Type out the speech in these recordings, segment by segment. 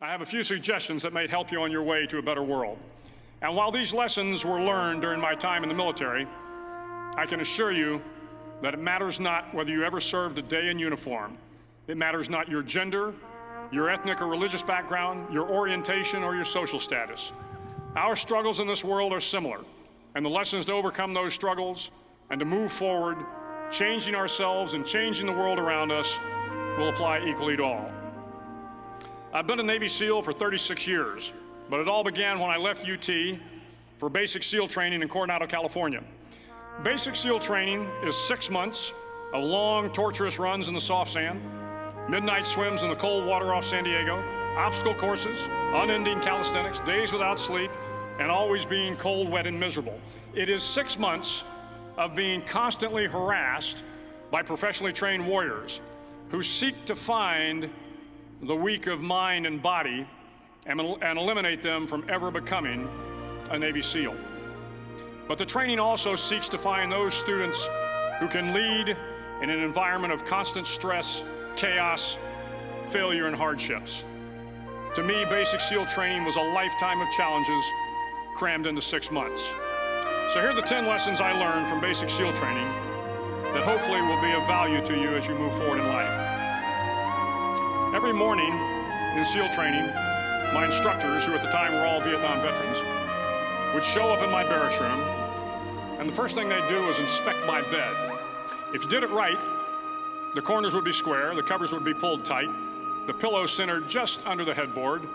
I have a few suggestions that may help you on your way to a better world. And while these lessons were learned during my time in the military, I can assure you that it matters not whether you ever served a day in uniform. It matters not your gender, your ethnic or religious background, your orientation, or your social status. Our struggles in this world are similar, and the lessons to overcome those struggles and to move forward, changing ourselves and changing the world around us, will apply equally to all. I've been a Navy SEAL for 36 years, but it all began when I left UT for basic SEAL training in Coronado, California. Basic SEAL training is 6 months of long, torturous runs in the soft sand, midnight swims in the cold water off San Diego, obstacle courses, unending calisthenics, days without sleep, and always being cold, wet, and miserable. It is 6 months of being constantly harassed by professionally trained warriors who seek to find the weak of mind and body and eliminate them from ever becoming a Navy SEAL. But the training also seeks to find those students who can lead in an environment of constant stress, chaos, failure, and hardships. To me, basic SEAL training was a lifetime of challenges crammed into 6 months. So here are the 10 lessons I learned from basic SEAL training that hopefully will be of value to you as you move forward in life. Every morning in SEAL training, my instructors, who at the time were all Vietnam veterans, would show up in my barracks room, and the first thing they'd do was inspect my bed. If you did it right, the corners would be square, the covers would be pulled tight, the pillow centered just under the headboard,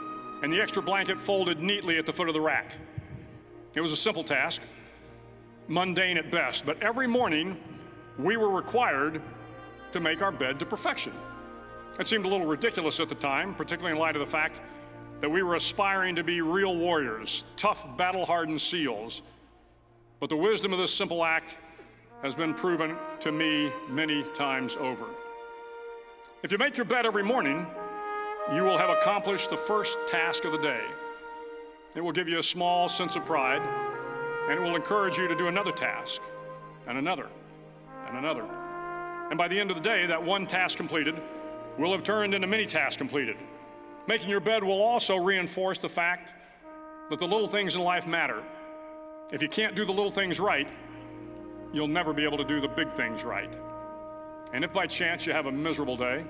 and the extra blanket folded neatly at the foot of the rack. It was a simple task, mundane at best, but every morning we were required to make our bed to perfection. It seemed a little ridiculous at the time, particularly in light of the fact that we were aspiring to be real warriors, tough, battle-hardened SEALs. But the wisdom of this simple act has been proven to me many times over. If you make your bed every morning, you will have accomplished the first task of the day. It will give you a small sense of pride, and it will encourage you to do another task, and another, and another. And by the end of the day, that one task completed will have turned into many tasks completed. Making your bed will also reinforce the fact that the little things in life matter. If you can't do the little things right, you'll never be able to do the big things right. And if by chance you have a miserable day,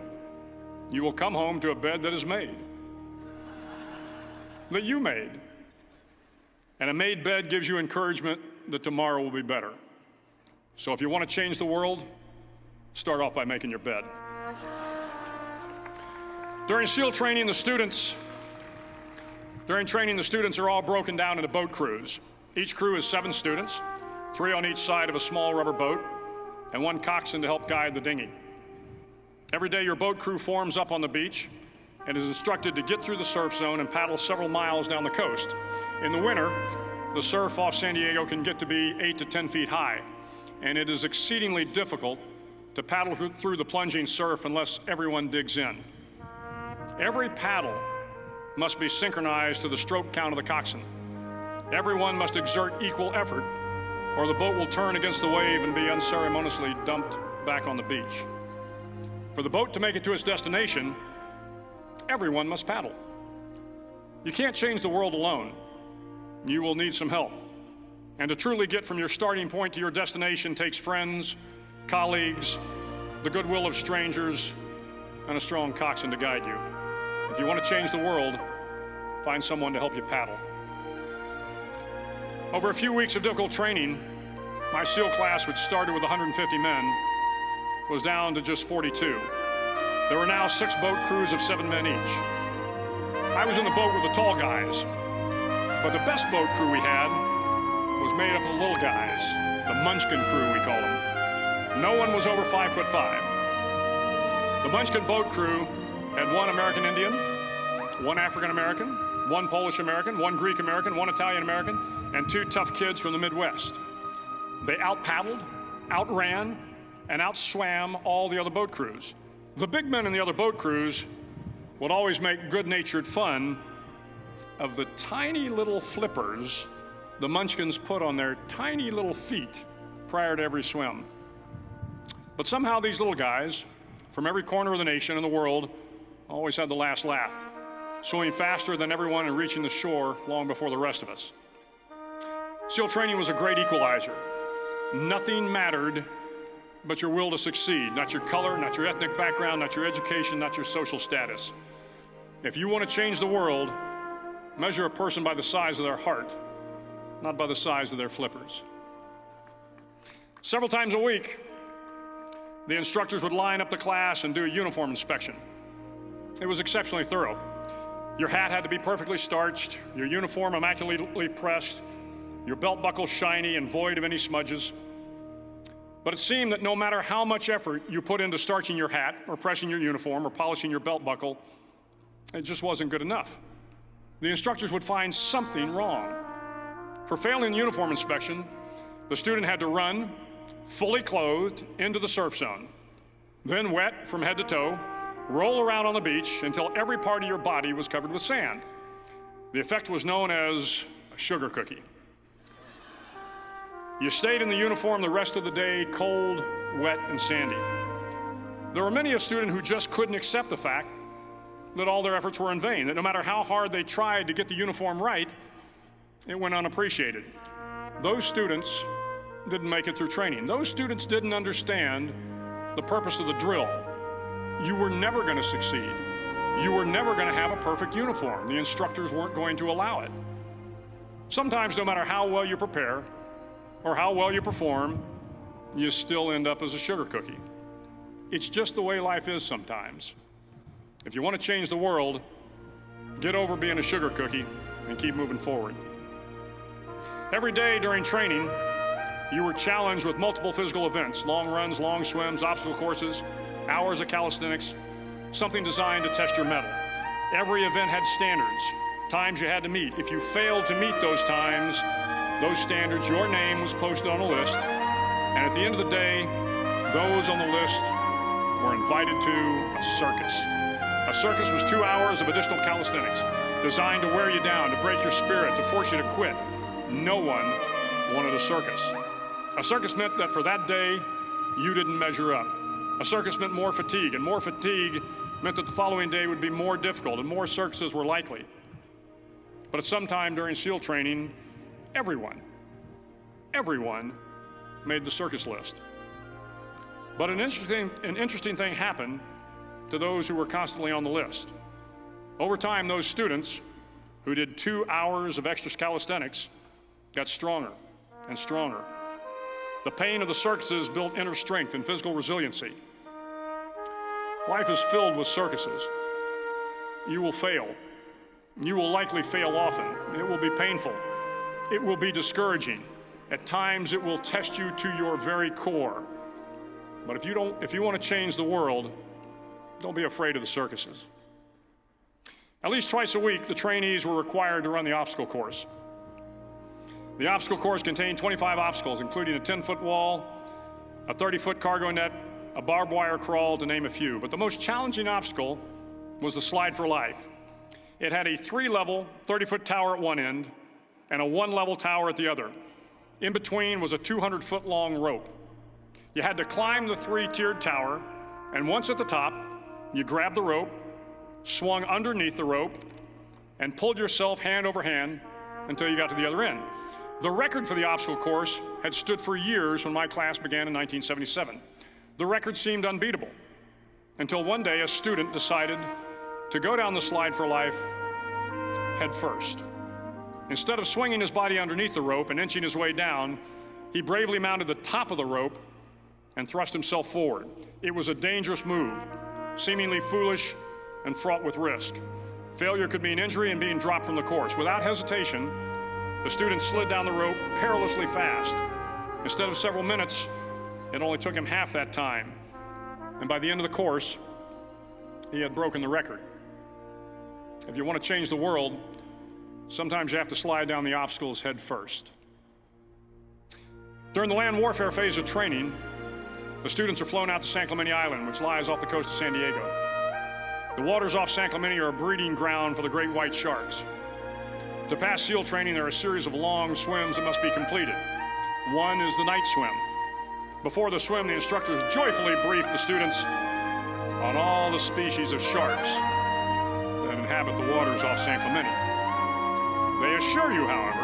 you will come home to a bed that is made, that you made. And a made bed gives you encouragement that tomorrow will be better. So if you want to change the world, start off by making your bed. During SEAL training, the students are all broken down into boat crews. Each crew is 7 students, 3 on each side of a small rubber boat, and 1 coxswain to help guide the dinghy. Every day, your boat crew forms up on the beach and is instructed to get through the surf zone and paddle several miles down the coast. In the winter, the surf off San Diego can get to be 8 to 10 feet high, and it is exceedingly difficult to paddle through the plunging surf unless everyone digs in. Every paddle must be synchronized to the stroke count of the coxswain. Everyone must exert equal effort, or the boat will turn against the wave and be unceremoniously dumped back on the beach. For the boat to make it to its destination, everyone must paddle. You can't change the world alone. You will need some help. And to truly get from your starting point to your destination takes friends, colleagues, the goodwill of strangers, and a strong coxswain to guide you. If you want to change the world, find someone to help you paddle. Over a few weeks of difficult training, my SEAL class, which started with 150 men, was down to just 42. There were now 6 boat crews of 7 men each. I was in the boat with the tall guys, but the best boat crew we had was made up of the little guys, the Munchkin crew, we call them. No one was over 5'5". The Munchkin boat crew had 1 American Indian, 1 African American, 1 Polish American, 1 Greek American, 1 Italian American, and 2 tough kids from the Midwest. They out-paddled, outran, and outswam all the other boat crews. The big men in the other boat crews would always make good-natured fun of the tiny little flippers the Munchkins put on their tiny little feet prior to every swim. But somehow these little guys from every corner of the nation and the world always had the last laugh. swimming faster than everyone and reaching the shore long before the rest of us. SEAL training was a great equalizer. Nothing mattered but your will to succeed, not your color, not your ethnic background, not your education, not your social status. If you want to change the world, measure a person by the size of their heart, not by the size of their flippers. Several times a week, the instructors would line up the class and do a uniform inspection. It was exceptionally thorough. Your hat had to be perfectly starched, your uniform immaculately pressed, your belt buckle shiny and void of any smudges. But it seemed that no matter how much effort you put into starching your hat or pressing your uniform or polishing your belt buckle, it just wasn't good enough. The instructors would find something wrong. For failing the uniform inspection, the student had to run, fully clothed, into the surf zone, then wet from head to toe, roll around on the beach until every part of your body was covered with sand. The effect was known as a sugar cookie. You stayed in the uniform the rest of the day, cold, wet, and sandy. There were many a student who just couldn't accept the fact that all their efforts were in vain, that no matter how hard they tried to get the uniform right, it went unappreciated. Those students didn't make it through training. Those students didn't understand the purpose of the drill. You were never going to succeed. You were never going to have a perfect uniform. The instructors weren't going to allow it. Sometimes, no matter how well you prepare or how well you perform, you still end up as a sugar cookie. It's just the way life is sometimes. If you want to change the world, get over being a sugar cookie and keep moving forward. Every day during training, you were challenged with multiple physical events: long runs, long swims, obstacle courses, hours of calisthenics, something designed to test your mettle. Every event had standards, times you had to meet. If you failed to meet those times, those standards, your name was posted on a list, and at the end of the day, those on the list were invited to a circus. A circus was 2 hours of additional calisthenics, designed to wear you down, to break your spirit, to force you to quit. No one wanted a circus. A circus meant that for that day, you didn't measure up. A circus meant more fatigue, and more fatigue meant that the following day would be more difficult, and more circuses were likely. But at some time during SEAL training, everyone made the circus list. But an interesting thing happened to those who were constantly on the list. Over time, those students who did 2 hours of extra calisthenics got stronger and stronger. The pain of the circuses built inner strength and physical resiliency. Life is filled with circuses. You will fail. You will likely fail often. It will be painful. It will be discouraging. At times, it will test you to your very core. But if you want to change the world, don't be afraid of the circuses. At least twice a week, the trainees were required to run the obstacle course. The obstacle course contained 25 obstacles, including a 10-foot wall, a 30-foot cargo net, a barbed wire crawl, to name a few. But the most challenging obstacle was the slide for life. It had a 3-level, 30-foot tower at one end and a 1-level tower at the other. In between was a 200-foot long rope. You had to climb the 3-tiered tower, and once at the top, you grabbed the rope, swung underneath the rope, and pulled yourself hand over hand until you got to the other end. The record for the obstacle course had stood for years when my class began in 1977. The record seemed unbeatable until one day a student decided to go down the slide for life head first. Instead of swinging his body underneath the rope and inching his way down, he bravely mounted the top of the rope and thrust himself forward. It was a dangerous move, seemingly foolish and fraught with risk. Failure could mean injury and being dropped from the course. Without hesitation, the student slid down the rope perilously fast. Instead of several minutes, it only took him half that time. And by the end of the course, he had broken the record. If you want to change the world, sometimes you have to slide down the obstacles head first. During the land warfare phase of training, the students are flown out to San Clemente Island, which lies off the coast of San Diego. The waters off San Clemente are a breeding ground for the great white sharks. To pass SEAL training, there are a series of long swims that must be completed. One is the night swim. Before the swim, the instructors joyfully brief the students on all the species of sharks that inhabit inhabit the waters off San Clemente. They assure you, however,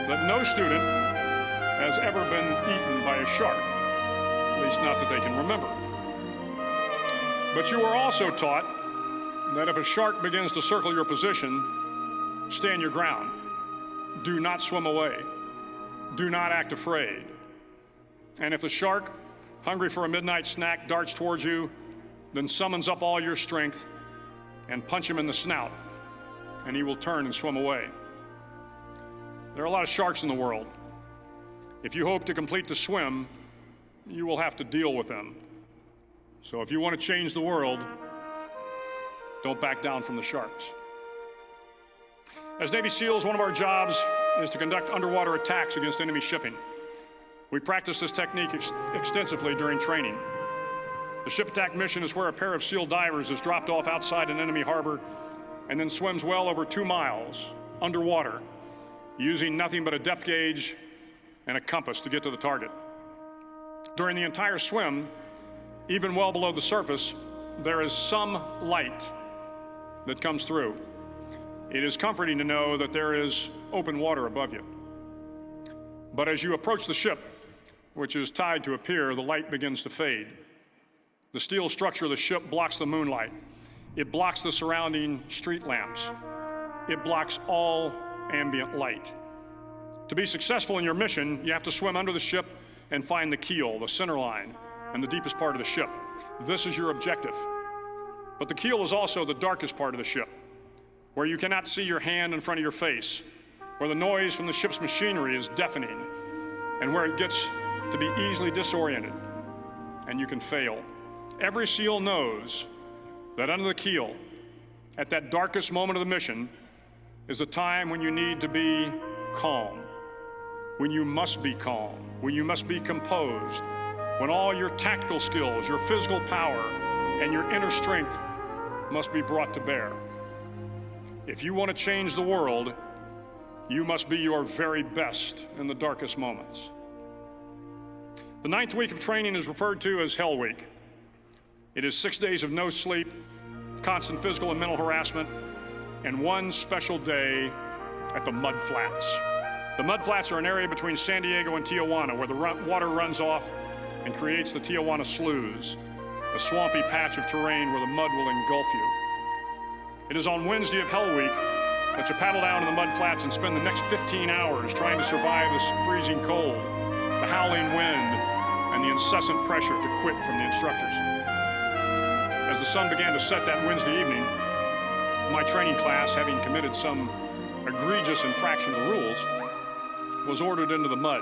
that no student has ever been eaten by a shark, at least not that they can remember. But you are also taught that if a shark begins to circle your position, stand your ground. Do not swim away. Do not act afraid. And if the shark, hungry for a midnight snack, darts towards you, then summons up all your strength and punch him in the snout, and he will turn and swim away. There are a lot of sharks in the world. If you hope to complete the swim, you will have to deal with them. So if you want to change the world, don't back down from the sharks. As Navy SEALs, one of our jobs is to conduct underwater attacks against enemy shipping. We practice this technique extensively during training. The ship attack mission is where a pair of SEAL divers is dropped off outside an enemy harbor and then swims well over 2 miles underwater, using nothing but a depth gauge and a compass to get to the target. During the entire swim, even well below the surface, there is some light that comes through. It is comforting to know that there is open water above you. But as you approach the ship, which is tied to a pier, the light begins to fade. The steel structure of the ship blocks the moonlight. It blocks the surrounding street lamps. It blocks all ambient light. To be successful in your mission, you have to swim under the ship and find the keel, the center line, and the deepest part of the ship. This is your objective. But the keel is also the darkest part of the ship, where you cannot see your hand in front of your face, where the noise from the ship's machinery is deafening, and where it gets to be easily disoriented, and you can fail. Every SEAL knows that under the keel, at that darkest moment of the mission, is a time when you need to be calm, when you must be calm, when you must be composed, when all your tactical skills, your physical power, and your inner strength must be brought to bear. If you want to change the world, you must be your very best in the darkest moments. The 9th week of training is referred to as Hell Week. It is 6 days of no sleep, constant physical and mental harassment, and one special day at the Mud Flats. The Mud Flats are an area between San Diego and Tijuana where the water runs off and creates the Tijuana Sloughs, a swampy patch of terrain where the mud will engulf you. It is on Wednesday of Hell Week that you paddle down to the Mud Flats and spend the next 15 hours trying to survive this freezing cold, the howling wind, and the incessant pressure to quit from the instructors. As the sun began to set that Wednesday evening, my training class, having committed some egregious infraction of the rules, was ordered into the mud.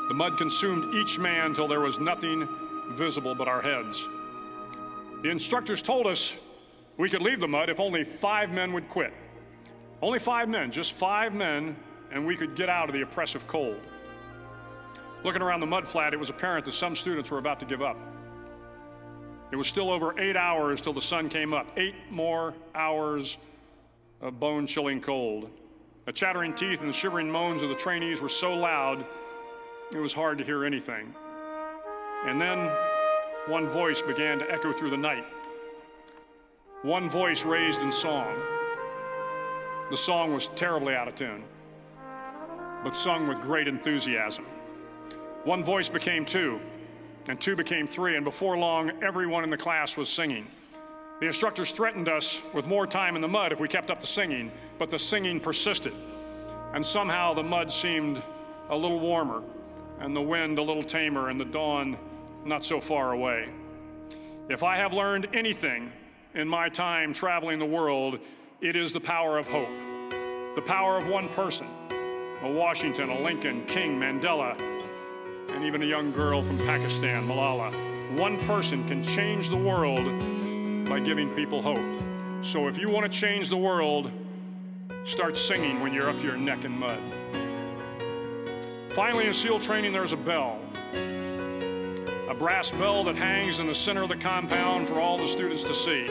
The mud consumed each man till there was nothing visible but our heads. The instructors told us we could leave the mud if only 5 men would quit. Only 5 men, just 5 men, and we could get out of the oppressive cold. Looking around the mud flat, it was apparent that some students were about to give up. It was still over 8 hours till the sun came up. 8 more hours of bone-chilling cold. The chattering teeth and the shivering moans of the trainees were so loud, it was hard to hear anything. And then one voice began to echo through the night. One voice raised in song. The song was terribly out of tune, but sung with great enthusiasm. One voice became 2, and 2 became 3, and before long, everyone in the class was singing. The instructors threatened us with more time in the mud if we kept up the singing, but the singing persisted, and somehow the mud seemed a little warmer, and the wind a little tamer, and the dawn not so far away. If I have learned anything in my time traveling the world, it is the power of hope, the power of one person, a Washington, a Lincoln, King, Mandela, and even a young girl from Pakistan, Malala. One person can change the world by giving people hope. So if you want to change the world, start singing when you're up to your neck in mud. Finally, in SEAL training, there's a bell. A brass bell that hangs in the center of the compound for all the students to see.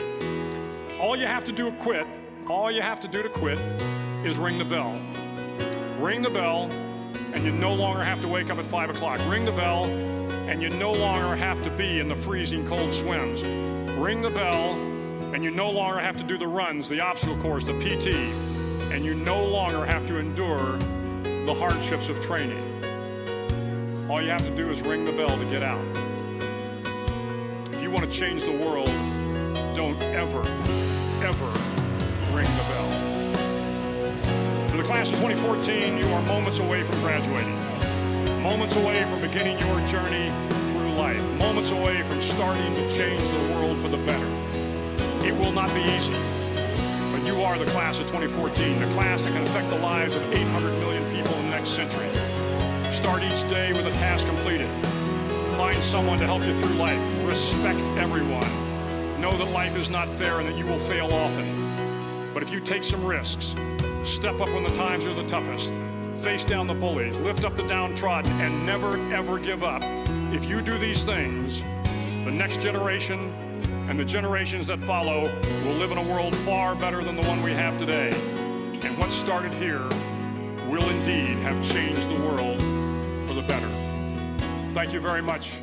All you have to do to quit is ring the bell. Ring the bell, and you no longer have to wake up at 5 o'clock. Ring the bell, and you no longer have to be in the freezing cold swims. Ring the bell, And you no longer have to do the runs, the obstacle course, the PT, and you no longer have to endure the hardships of training. All you have to do is ring the bell to get out. If you want to change the world, don't ever, ever ring the bell. To the class of 2014, you are moments away from graduating, moments away from beginning your journey through life, moments away from starting to change the world for the better. It will not be easy, but you are the class of 2014, the class that can affect the lives of 800 million people in the next century. Start each day with a task completed. Find someone to help you through life. Respect everyone. Know that life is not fair and that you will fail often. But if you take some risks, step up when the times are the toughest, face down the bullies, lift up the downtrodden, and never, ever give up. If you do these things, the next generation and the generations that follow will live in a world far better than the one we have today. And what started here will indeed have changed the world for the better. Thank you very much.